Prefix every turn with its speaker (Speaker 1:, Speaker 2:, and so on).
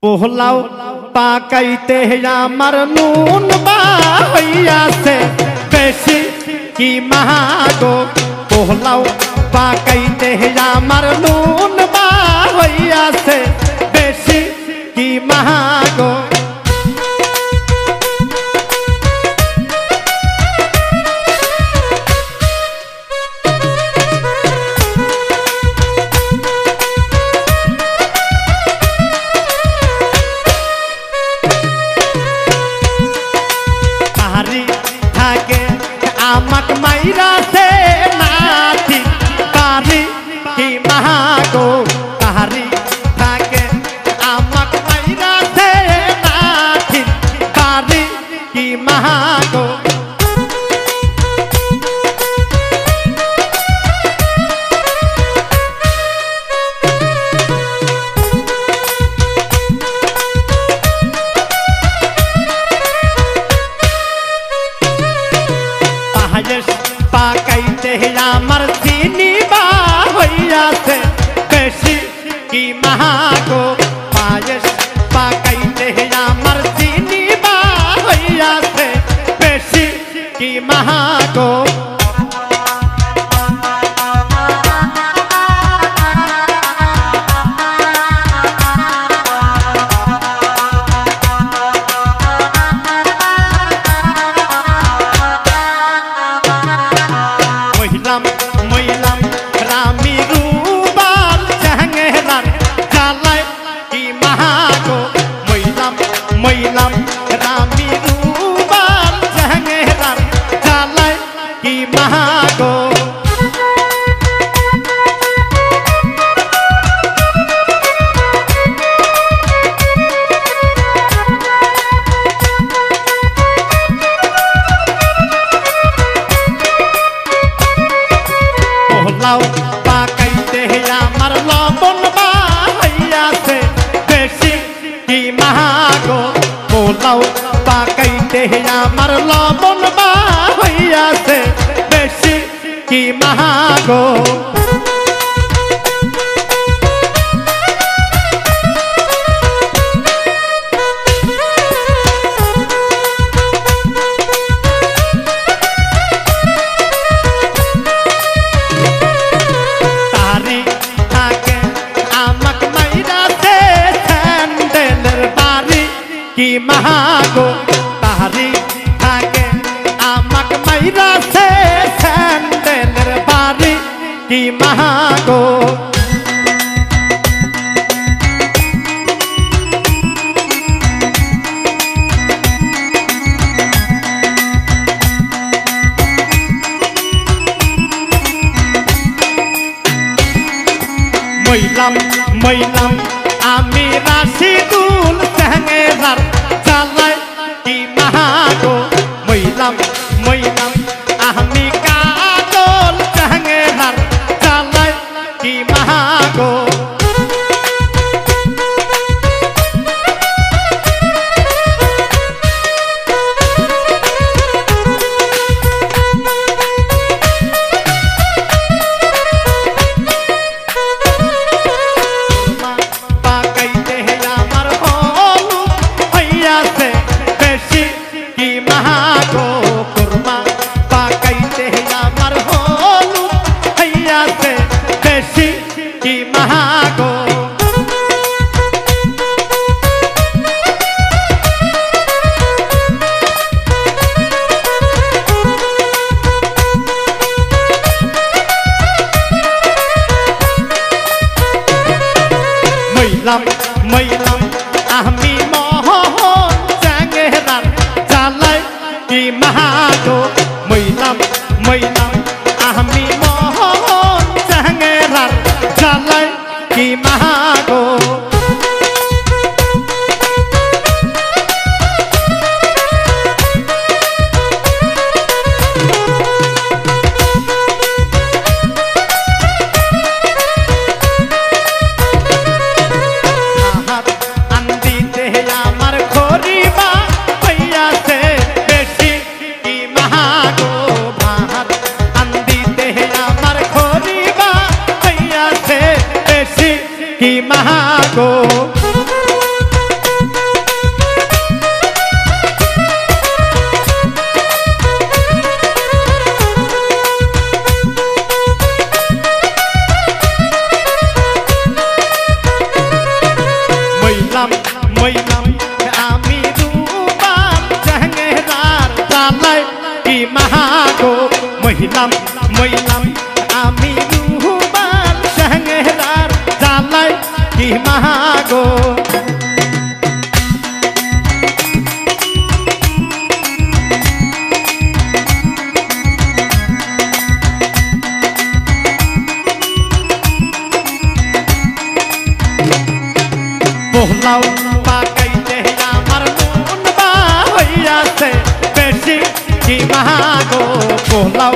Speaker 1: पोहलाओ पाकैते আমার নুন বাহইয়াছে বেশি কি মাগো পোহলাও পাকৈতে আমার নুন বাহইয়াছে বেশি কি মাগো आमक मैरा से नाती तारी की महागो तारी थाके आमक मैरा से नाती तारी की महागो पाकैते আমার চিনি বাহইয়াছে বেশি কি মাগো পায়েস পাকৈতে আমার চিনি বাহইয়াছে বেশি কি মাগো मैलाम रामी रूबाल जहंगेरार जालाय की महागो मैलाम रामी रूबाल जहंगेरार जालाय की महागो पाकैते আমার লবণ বাহইয়াছে বেশি কি মাগো পোলাও পাকৈতে আমার লবণ বাহইয়াছে বেশি কি মাগো की महागो तारी थाके आमक मैरा से सैंडलेर बारी की महागो मैलाम आमी राशिदुल जहंगेरार जालाय की महागो मैलाम आमी काजल जहंगेरार जालाय की महागो मैलाम आमी मोहन जहंगेरार जालाय की महागो मैलाम आमी मोहन जहंगेरार जालाय की महागो अंदी ते মইলাম মইলাম আমি রুবাল চ্যাংরার জ্বালায় কি মাগো মইলাম মইলাম আমি রুবাল চ্যাংরার জ্বালায় কি মাগো পোলাও পাকাইতে আমার মন বা হইয়াছে বেশি কি মাগো পোলাও